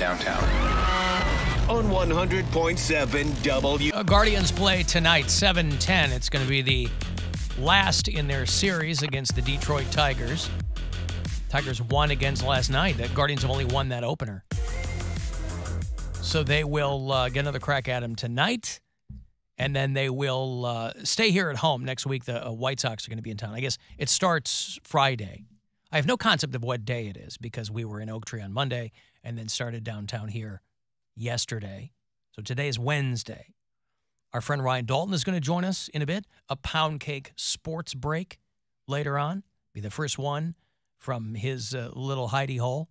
downtown. On 100.7 W. Guardians play tonight, 7:10. It's going to be the last in their series against the Detroit Tigers. Tigers won against last night. The Guardians have only won that opener. So they will get another crack at him tonight, and then they will stay here at home. Next week, the White Sox are going to be in town. I guess it starts Friday. I have no concept of what day it is because we were in Oak Tree on Monday and then started downtown here yesterday. So today is Wednesday. Our friend Ryan Dalton is going to join us in a bit. A Poundcake sports break later on. Be the first one from his little hidey hole.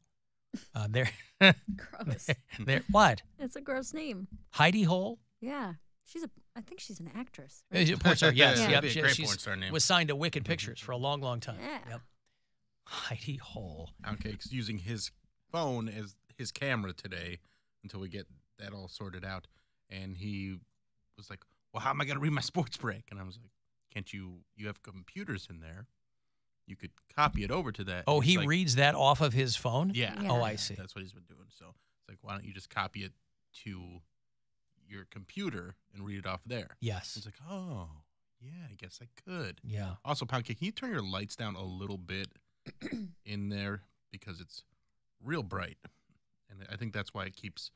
There. Gross. There. What? It's a gross name. Hidey hole? Yeah. I think she's an actress. Right? Porn star, yes. Yeah. Yep. Be a great porn star name. Was signed to Wicked Pictures for a long, long time. Yeah. Yep. Hidey hole. Poundcake's using his phone as his camera today until we get that all sorted out. And he was like, well, how am I going to read my sports break? And I was like, can't you have computers in there. You could copy it over to that. Oh, he like, reads that off of his phone? Yeah. Oh, I see. That's what he's been doing. So it's like, why don't you just copy it to your computer and read it off there? Yes. It's like, oh, yeah, I guess I could. Yeah. Also, Poundcake, can you turn your lights down a little bit in there because it's real bright? And I think that's why it keeps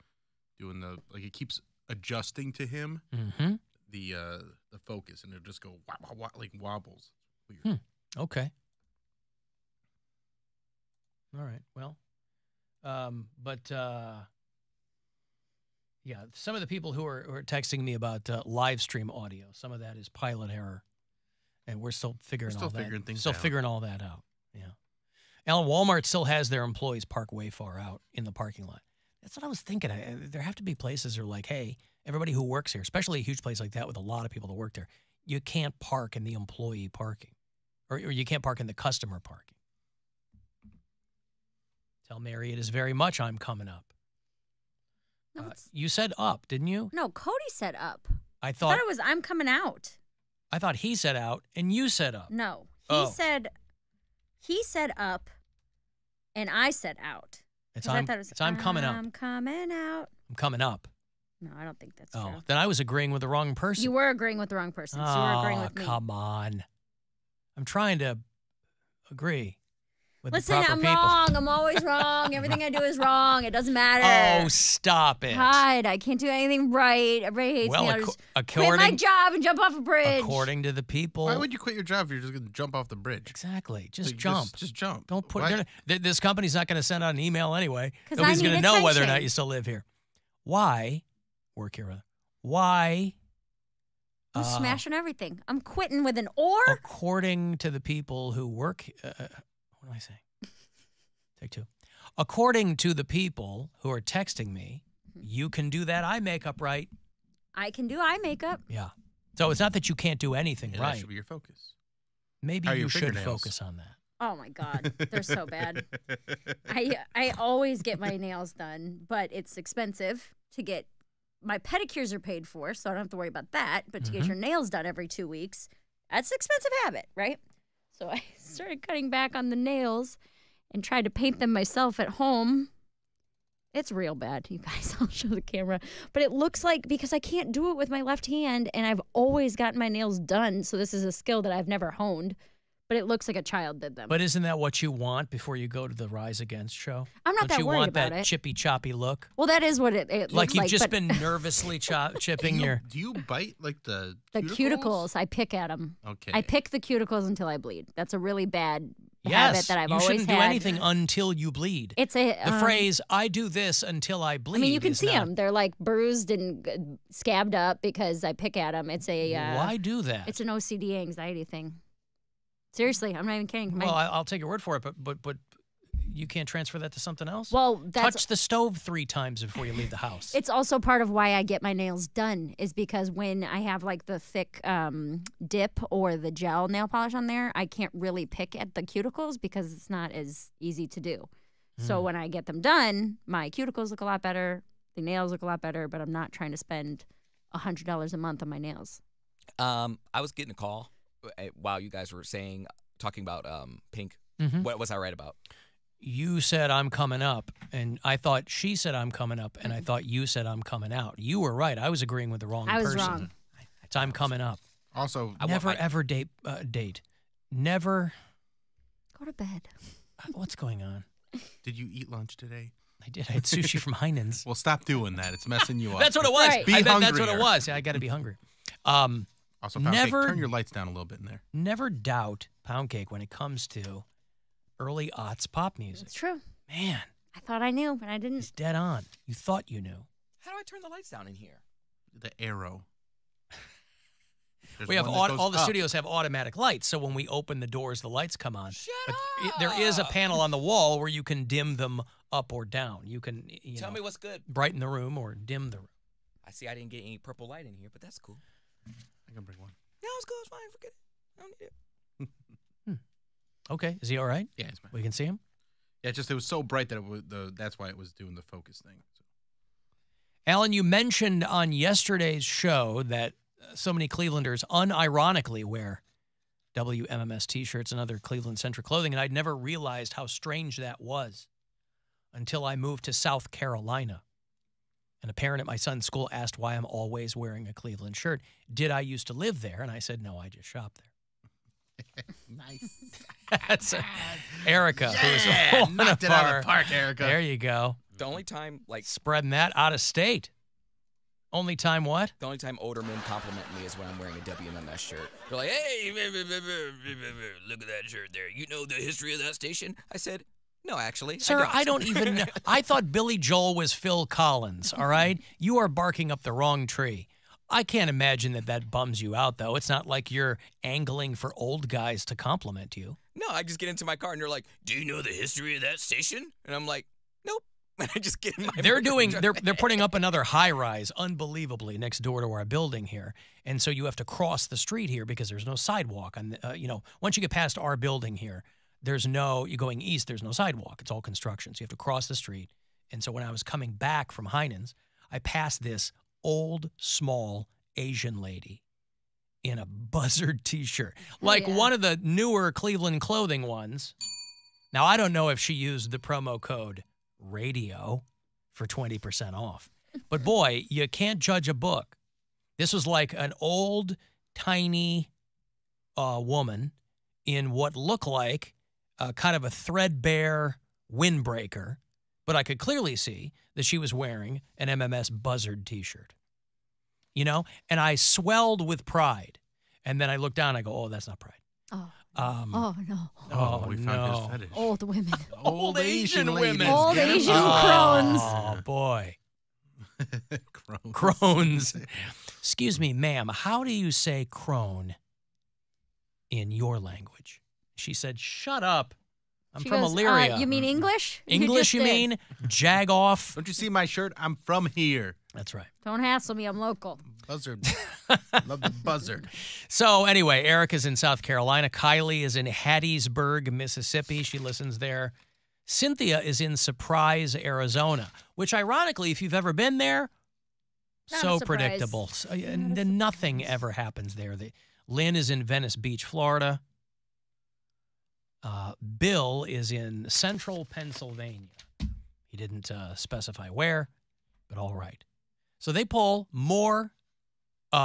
doing it keeps adjusting to him, the focus, and it'll just go like wobbles. Weird. Okay. All right. Well, yeah, some of the people who are texting me about live stream audio, some of that is pilot error, and we're still figuring all that out. Yeah. Alan, Walmart still has their employees park way far out in the parking lot. That's what I was thinking. There have to be places that are like, hey, everybody who works here, especially a huge place like that with a lot of people that work there, you can't park in the employee parking, or you can't park in the customer parking. Tell Mary it is very much I'm coming up. No, you said up, didn't you? No, Cody said up. I thought it was I'm coming out. I thought he said out and you said up. No, he said up, and I said out. It's I'm coming up. I'm coming out. I'm coming up. No, I don't think that's true. Oh, then I was agreeing with the wrong person. You were agreeing with the wrong person. So you were agreeing with me. Come on. I'm trying to agree with Listen, the proper I'm people. wrong. I'm always wrong. Everything I do is wrong. It doesn't matter. Oh, stop it. God, I can't do anything right. Everybody hates me. I'll just quit my job and jump off a bridge. According to the people. Why would you quit your job if you're just going to jump off the bridge? Exactly. Just jump. Just jump. Don't put. This company's not going to send out an email anyway. 'Cause Nobody's I need going to know whether or attention. not you still live here. Why work here? Why? I'm smashing everything. I'm quitting with an or. According to the people who work, what am I saying? Take two. According to the people who are texting me, you can do that eye makeup right. I can do eye makeup. Yeah. So it's not that you can't do anything right. That should be your focus. Maybe you should focus on that. Oh my God, they're so bad. I always get my nails done, but it's expensive to get. My pedicures are paid for, so I don't have to worry about that. But to get your nails done every 2 weeks, that's an expensive habit, right? So I started cutting back on the nails and tried to paint them myself at home. It's real bad, you guys. I'll show the camera. But it looks like, because I can't do it with my left hand, and I've always gotten my nails done, so this is a skill that I've never honed. But it looks like a child did them. But isn't that what you want before you go to the Rise Against show? I'm not that worried about it. Don't you want that chippy, choppy look? Well, that is what it looks like. Like you've just been nervously chipping your... Do you bite like the cuticles? I pick at them. Okay. I pick the cuticles until I bleed. That's a really bad habit that I've always had. You shouldn't do anything until you bleed. It's the phrase, I do this until I bleed. I mean, you can see them. They're like bruised and scabbed up because I pick at them. It's a... Why do that? It's an OCD anxiety thing. Seriously, I'm not even kidding. Well, I'll take your word for it, but you can't transfer that to something else? Well, touch the stove 3 times before you leave the house. It's also part of why I get my nails done, is because when I have like the thick dip or the gel nail polish on there, I can't really pick at the cuticles because it's not as easy to do. So when I get them done, my cuticles look a lot better, the nails look a lot better, but I'm not trying to spend $100 a month on my nails. I was getting a call while you guys were talking about pink. Mm-hmm. What was I right about? you said I'm coming up, and I thought she said I'm coming up, and I thought you said I'm coming out. You were right. I was agreeing with the wrong person. I was wrong. It's I'm coming up. Also, Never ever date. Never. Go to bed. What's going on? did you eat lunch today? I did. I had sushi from Heinen's. Well, stop doing that. It's messing you up. That's what it was. Right. Be I bet that's what it hungrier. was. I got to be hungry. Also, Poundcake, Never- turn your lights down a little bit in there. Never doubt Poundcake when it comes to early aughts pop music. It's true. Man, I thought I knew, but I he's didn't. dead on. You thought you knew. How do I turn the lights down in here? The arrow. There's We have one that goes all the up. studios have automatic lights, so when we open the doors, the lights come on. Shut But up! there is a panel on the wall where you can dim them up or down. You can Tell me what's good. brighten the room or dim the room. I see I didn't get any purple light in here, but that's cool. I can bring one. No, it's cool. It's fine. Forget it. I don't need it. Okay, is he all right? Yeah, it's fine. We can see him. Yeah, it was so bright that it was that's why it was doing the focus thing. So. Alan, you mentioned on yesterday's show that so many Clevelanders unironically wear WMMS T-shirts and other Cleveland-centric clothing, and I'd never realized how strange that was until I moved to South Carolina. And a parent at my son's school asked why I'm always wearing a Cleveland shirt. Did I used to live there? And I said, no, I just shop there. Nice. That's Erica, who is Yeah, one knocked of it out of our- the park, Erica. There you go. The only time, Spreading that out of state. Only time what? the only time older men compliment me is when I'm wearing a WMMS shirt. They're like, "Hey, look at that shirt there. You know the history of that station?" I said, "No, actually, Sir, I don't even know. I thought Billy Joel was Phil Collins, all right? You are barking up the wrong tree. I can't imagine that bums you out, though. It's not like you're angling for old guys to compliment you. No, I just get into my car and they're like, "Do you know the history of that station?" And I'm like, "Nope." And I just get in my They're putting up another high-rise, unbelievably, next door to our building here. And so you have to cross the street here because there's no sidewalk. Once you get past our building here, you're going east, there's no sidewalk. It's all construction. So you have to cross the street. And so when I was coming back from Heinen's, I passed this old, small Asian lady in a Buzzard T-shirt. Like yeah. one of the newer Cleveland clothing ones. Now, I don't know if she used the promo code radio for 20% off. But boy, you can't judge a book. This was like an old, tiny woman in what looked like kind of a threadbare windbreaker, but I could clearly see that she was wearing an MMS Buzzard T-shirt. And I swelled with pride. And then I looked down and I go, oh, that's not pride. Oh. Oh, No. We found no. his fetish. Old women. Old Asian ladies. women. Old Get 'em? Asian crones. Oh, boy. Crones. Crones. Excuse me, ma'am, how do you say crone in your language? She said, shut up. I'm She from goes, Illyria. You mean English? English, you just did. mean? Jag off. Don't you see my shirt? I'm from here. That's right. Don't hassle me. I'm local. Buzzard. Love the buzzard. So anyway, Erica's in South Carolina. Kylie is in Hattiesburg, Mississippi. She listens there. Cynthia is in Surprise, Arizona, which ironically, if you've ever been there, Not a so surprise. predictable. And then nothing ever happens there. Lynn is in Venice Beach, Florida. Bill is in central Pennsylvania. He didn't specify where, but all right. So they pull more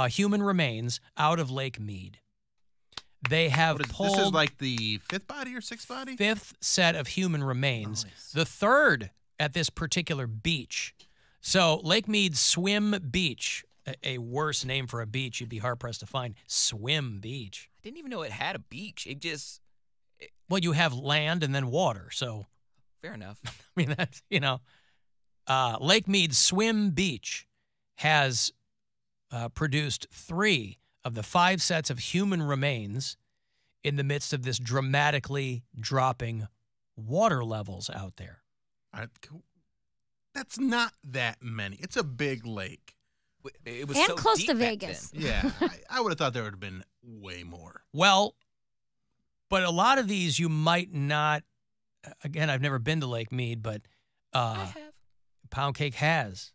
human remains out of Lake Mead. They have pulled This is like the fifth body or sixth body? fifth set of human remains, Nice. the third at this particular beach. So Lake Mead Swim Beach, a worse name for a beach you'd be hard-pressed to find, Swim Beach. I didn't even know it had a beach. It just, Well, you have land and then water, so fair enough. I mean, that's, Lake Mead Swim Beach has produced 3 of the 5 sets of human remains in the midst of this dramatically dropping water levels out there. That's not that many. It's a big lake. It was And so close deep to back Vegas. then. Yeah, I would have thought there would have been way more. Well, but a lot of these you might not, again, I've never been to Lake Mead, but I have. Poundcake has.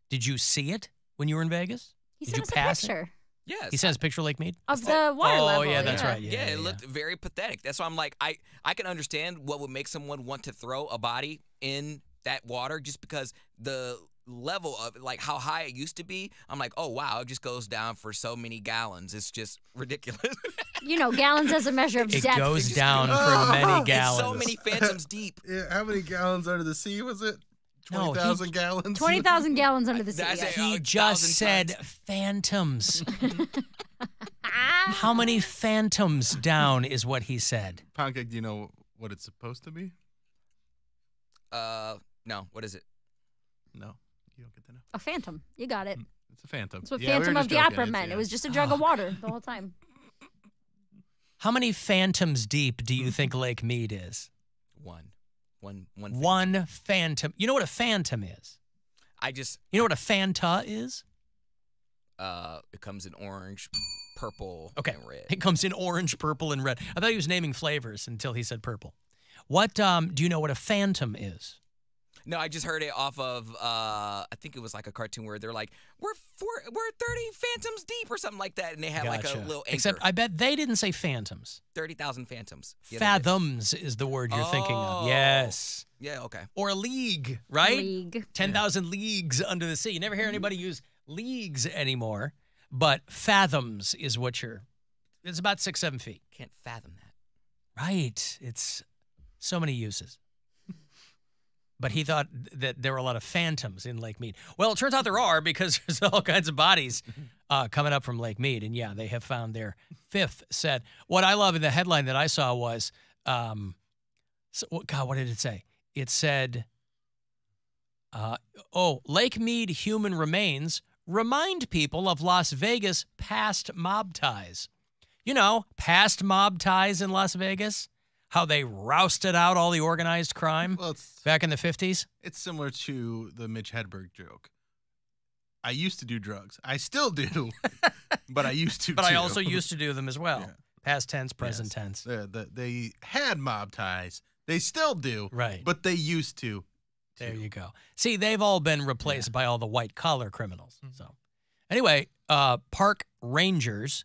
Did you see it when you were in Vegas? He Did sent you us a pass it? picture. Yes. He sends a picture of Lake Mead? Of the water level. Oh, yeah, that's right. Yeah, it looked very pathetic. That's why I'm like, I can understand what would make someone want to throw a body in that water just because the level of like how high it used to be. I'm like, oh wow, it just goes down for so many gallons. It's just ridiculous. Gallons as a measure of It depth. goes down for many gallons. It's so many phantoms deep. Yeah, how many gallons under the sea was it? No, 20,000 gallons? 20,000 gallons under the sea. Did I yes. say- He 1,000 just said tons. phantoms. How many phantoms down is what he said? Poundcake, do you know what it's supposed to be? No, what is it? No, you don't get to know. A phantom. You got it. It's a phantom. That's what Yeah, we were Phantom of just the joking. Opera It's- meant. yeah. It was just a jug of water the whole time. How many phantoms deep do you think Lake Mead is? One. One phantom. You know what a phantom is? You know what a Fanta is? It comes in orange, purple, Okay. and red. It comes in orange, purple, and red. I thought he was naming flavors until he said purple. What do you know what a phantom is? No, I just heard it off of I think it was like a cartoon where they're like, we're 30 phantoms deep or something like that, and they have like a Gotcha. little anchor. Except I bet they didn't say phantoms. 30,000 phantoms. Yeah, they did. Fathoms is the word you're thinking of. Oh. Yes. Yeah, okay. Or a league, right? League. 10,000 leagues under the sea. You never hear anybody use leagues anymore, but fathoms is what it's about 6-7 feet. Can't fathom that. Right. It's so many uses. But he thought that there were a lot of phantoms in Lake Mead. Well, it turns out there are because there's all kinds of bodies coming up from Lake Mead. And yeah, they have found their 5th set. What I love in the headline that I saw was, what did it say? It said, Lake Mead human remains remind people of Las Vegas past mob ties. You know, past mob ties in Las Vegas? How they rousted out all the organized crime Well, back in the 50s? it's similar to the Mitch Hedberg joke. I used to do drugs. I still do, but I used to But I too. also used to do them as well. Yeah. Past tense, present Yes. tense. They had mob ties. They still do. Right. But they used to. There you go. See, they've all been replaced by all the white-collar criminals. So, anyway, park rangers.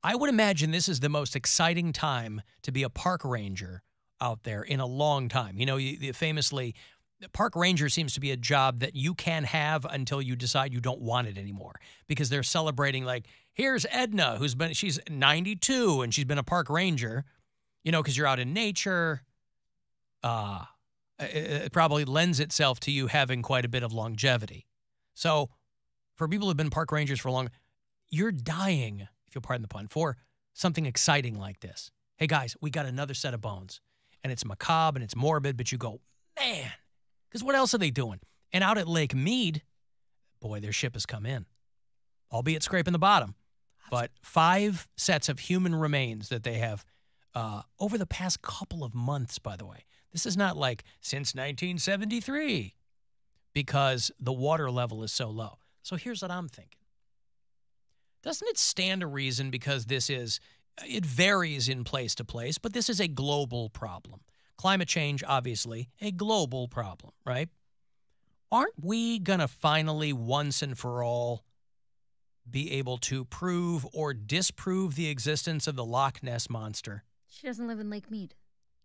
I would imagine this is the most exciting time to be a park ranger out there in a long time. You know, famously, the park ranger seems to be a job that you can have until you decide you don't want it anymore because they're celebrating like, here's Edna, she's 92 and she's been a park ranger, you know, because you're out in nature. It probably lends itself to you having quite a bit of longevity. So for people who've been park rangers for long, you're dying, if you'll pardon the pun, for something exciting like this. Hey, guys, we got another set of bones. And it's macabre and it's morbid, but you go, man, because what else are they doing? And out at Lake Mead, boy, their ship has come in, albeit scraping the bottom. But 5 sets of human remains that they have over the past couple of months, by the way. This is not like since 1973 because the water level is so low. So here's what I'm thinking. Doesn't it stand to reason because it varies in place to place, but this is a global problem. Climate change, obviously, a global problem, right? Aren't we going to finally, once and for all, be able to prove or disprove the existence of the Loch Ness Monster? She doesn't live in Lake Mead.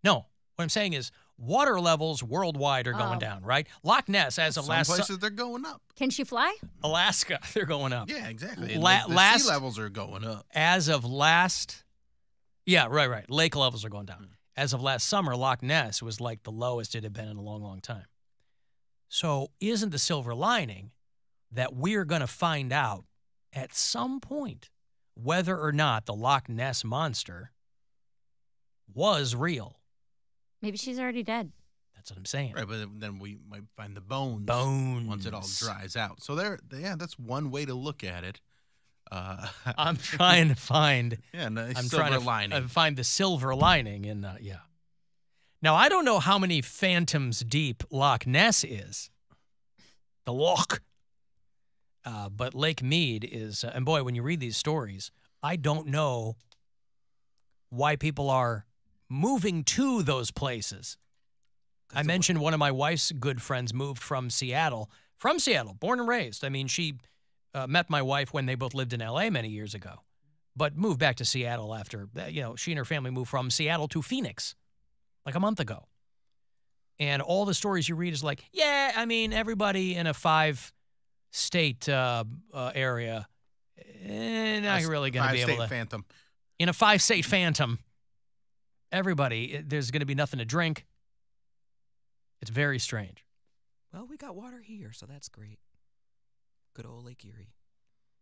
No. What I'm saying is water levels worldwide are going down, right? Loch Ness, as of Some places they're going up. Can she fly? Alaska, they're going up. Yeah, exactly. And La- the sea levels are going up. As of last, yeah, right. Lake levels are going down. As of last summer, Loch Ness was like the lowest it had been in a long, long time. So isn't the silver lining that we're going to find out at some point whether or not the Loch Ness Monster was real? Maybe she's already dead. That's what I'm saying. Right, but then we might find the bones. Once it all dries out. So that's one way to look at it. I'm trying to find. Yeah, nice I'm silver trying to lining. find the silver lining in. Yeah. Now I don't know how many phantoms deep Loch Ness is. The Loch. But Lake Mead is, and boy, when you read these stories, I don't know why people are moving to those places. I mentioned one of my wife's good friends moved from Seattle, born and raised. I mean, she met my wife when they both lived in L.A. many years ago, but moved back to Seattle after, she and her family moved from Seattle to Phoenix like a month ago. And all the stories you read is like, yeah, I mean, everybody in a 5-state area, not really going to be able to. Phantom. In a 5-state phantom, everybody, there's going to be nothing to drink. It's very strange. Well, we got water here, so that's great. Good old Lake Erie.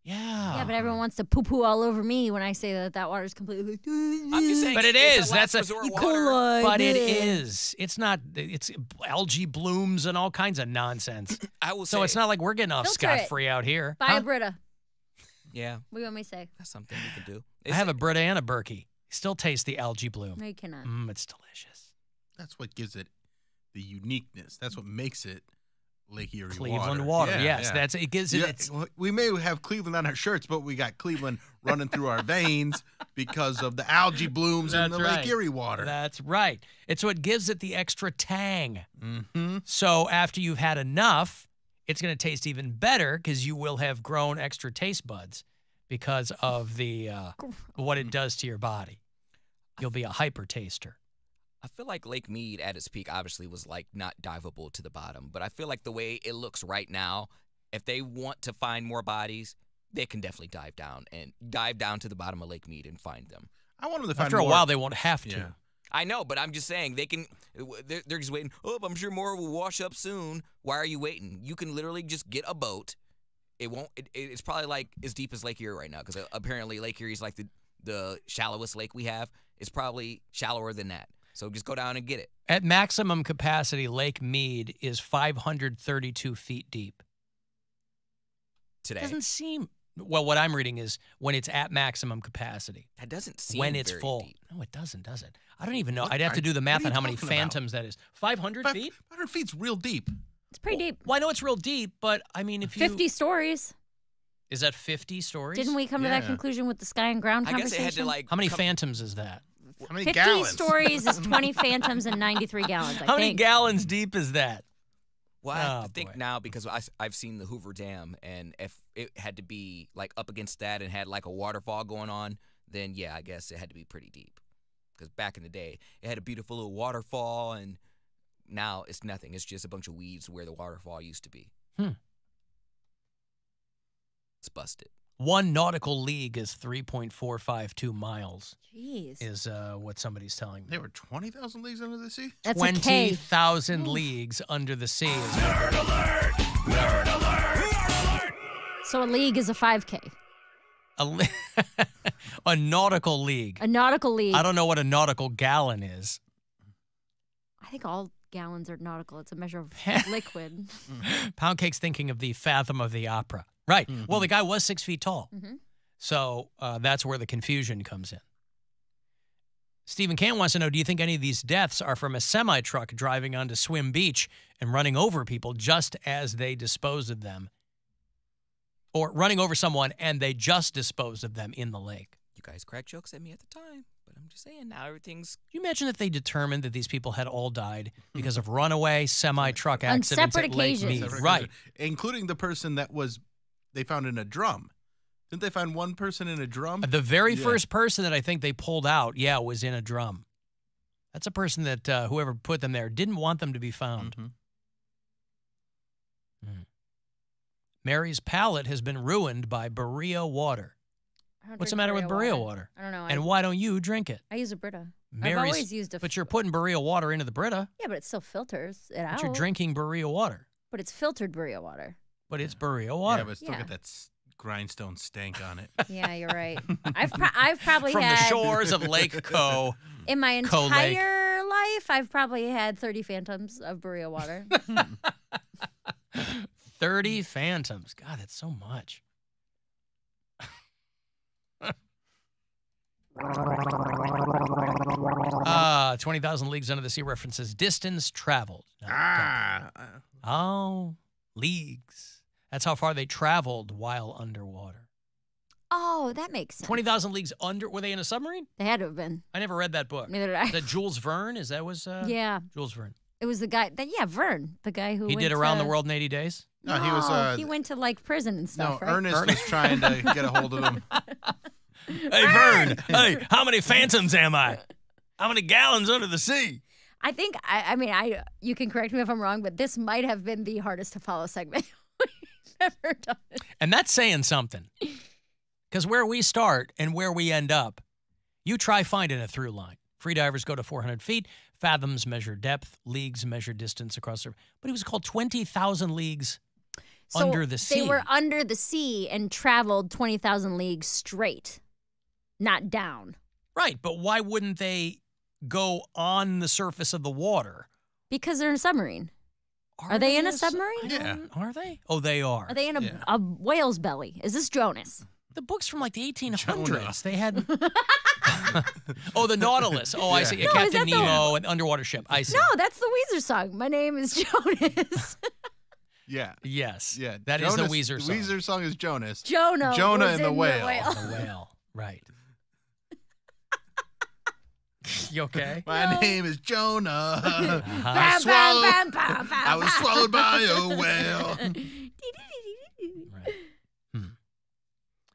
Yeah. Yeah, but everyone wants to poo-poo all over me when I say that water's completely. I'm just saying, But it it's is. a That's last a. resort water. But it is. It's not. It's algae blooms and all kinds of nonsense. I will say. So it's not like we're getting off Filter it. scot-free out here. Buy a Brita. Yeah, What do you want me to say? that's something we can do. I have a Brita and a Berkey. Still taste the algae bloom. No, you cannot. It's delicious. That's what gives it the uniqueness. That's what makes it Lake Erie Cleveland water. Yeah, Yes, yeah. it gives it. Yeah, Its, we may have Cleveland on our shirts, but we got Cleveland running through our veins because of the algae blooms in the Lake Erie water. That's right. It's what gives it the extra tang. Mm-hmm. So after you've had enough, it's going to taste even better because you will have grown extra taste buds because of the what it does to your body. You'll be a hyper taster. I feel like Lake Mead at its peak obviously was like not diveable to the bottom, but I feel like the way it looks right now, if they want to find more bodies, they can definitely dive down to the bottom of Lake Mead and find them. I want them to find After a more. while, they won't have to. Yeah. I know, but I'm just saying they can. They're just waiting. Oh, I'm sure more will wash up soon. Why are you waiting? You can literally just get a boat. It won't. It's probably like as deep as Lake Erie right now because apparently Lake Erie is like the shallowest lake we have. It's probably shallower than that. So just go down and get it. At maximum capacity, Lake Mead is 532 feet deep. Today. Doesn't seem. Well, what I'm reading is when it's at maximum capacity. That doesn't seem When it's very full. deep. No, it doesn't, does it? I don't even know. What I'd have to do the math are on you how many talking about? phantoms that is. 500 feet? 500 feet's real deep. It's pretty deep. Well, I know it's real deep, but I mean, if you 50 stories. is that 50 stories? Didn't we come to that Yeah. conclusion with the sky and ground I guess conversation? it had to like. How many phantoms is that? How many 50 gallons? stories is 20 phantoms and 93 gallons, I How many think. gallons deep is that? Well, I Oh, think boy. now because I've seen the Hoover Dam, and if it had to be like up against that and had like a waterfall going on, then yeah, I guess it had to be pretty deep. Because back in the day, it had a beautiful little waterfall, and now it's nothing. It's just a bunch of weeds where the waterfall used to be. It's busted. 1 nautical league is 3.452 miles, Jeez. is what somebody's telling me. They were 20,000 leagues under the sea? That's a K. 20,000 leagues under the sea. Is So a league is a 5K. a nautical league. A nautical league. I don't know what a nautical gallon is. I think all gallons are nautical. It's a measure of liquid. Poundcake's thinking of the Fathom of the Opera. Right. Mm-hmm. Well, the guy was 6 feet tall. Mhm. So that's where the confusion comes in. Stephen Cant wants to know, do you think any of these deaths are from a semi-truck driving onto Swim Beach and running over people just as they disposed of them? Or running over someone and they just disposed of them in the lake? You guys cracked jokes at me at the time, but I'm just saying now everything's. Can you imagine if they determined that these people had all died because of runaway semi-truck On accidents separate at Lake occasions. Mead? Separate Right. occasion. Including the person that they found in a drum. Didn't they find one person in a drum? The very Yeah. first person that I think they pulled out, was in a drum. That's a person that whoever put them there didn't want them to be found. Mhm. Mary's palate has been ruined by Berea water. I don't What's the drink matter with Berea water? I don't know. And why don't you drink it? I use a Brita. I've Mary's, always used a. but you're putting Berea water into the Brita, Yeah, but it still filters it out. but you're drinking Berea water. But it's filtered Berea water. But it's Berea Yeah, water. but it's still Yeah. got that grindstone stank on it. Yeah, you're right. I've probably From the had shores of Lake Co. in my Co Lake. entire life. I've probably had 30 phantoms of Berea water. 30 phantoms. God, that's so much. 20,000 leagues under the sea references distance traveled. Oh, leagues. That's how far they traveled while underwater. Oh, that makes sense. 20,000 leagues under. Were they in a submarine? They had to have been. I never read that book. Neither did I. Is that Jules Verne? Is that was Yeah, Jules Verne? it was the guy. Vern, the guy who He went did Around the to- World in 80 Days. No, he was. He went to like prison and No, stuff, right? Ernest was trying to get a hold of him. Hey, Vern. Hey, how many phantoms am I? How many gallons under the sea? I think, I mean, you can correct me if I'm wrong, but this might have been the hardest to follow segment we've ever done. And that's saying something. Because where we start and where we end up, you try finding a through line. Freedivers go to 400 feet. Fathoms measure depth. Leagues measure distance across the... But it was called 20,000 leagues under the sea. They were under the sea and traveled 20,000 leagues straight, not down. Right, but why wouldn't they go on the surface of the water? Because they're in a submarine. Are they in a submarine? Yeah. Are they? Oh, they are. Are they in a whale's belly? Is this Jonas? The books from like the 1800s. Jonah. They had... Oh, the Nautilus. Oh, I see. No, is Captain that Nemo, an underwater ship. I see. No, that's the Weezer song. My name is Jonas. Yeah. Yes. Yeah. That is the Weezer song. The Weezer song is Jonas. Jonah was and the in whale. The whale. Right. You okay? My name is Jonah. Bam, bam, bam, bam, bam, I was swallowed by a whale. Right.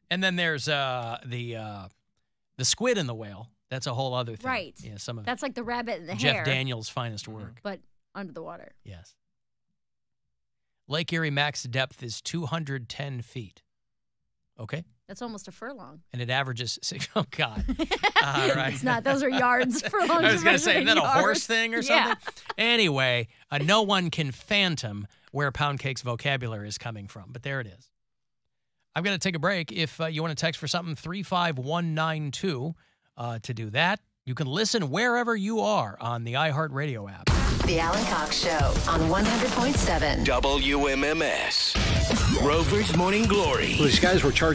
And then there's the squid and the whale. That's a whole other thing. Right. Yeah, some of That's like the rabbit and the Jeff hare. Daniels' finest work. But under the water. Yes. Lake Erie max depth is 210 feet. Okay. That's almost a furlong. And it averages oh God. All right. It's not. Those are yards. Furlongs I was going to say, isn't that a yards. horse thing or something? Anyway, no one can phantom where Poundcake's vocabulary is coming from, but there it is. I'm going to take a break. If you want to text for something, 35192 to do that. You can listen wherever you are on the iHeartRadio app. The Alan Cox Show on 100.7 WMMS. Rover's Morning Glory. These guys were charged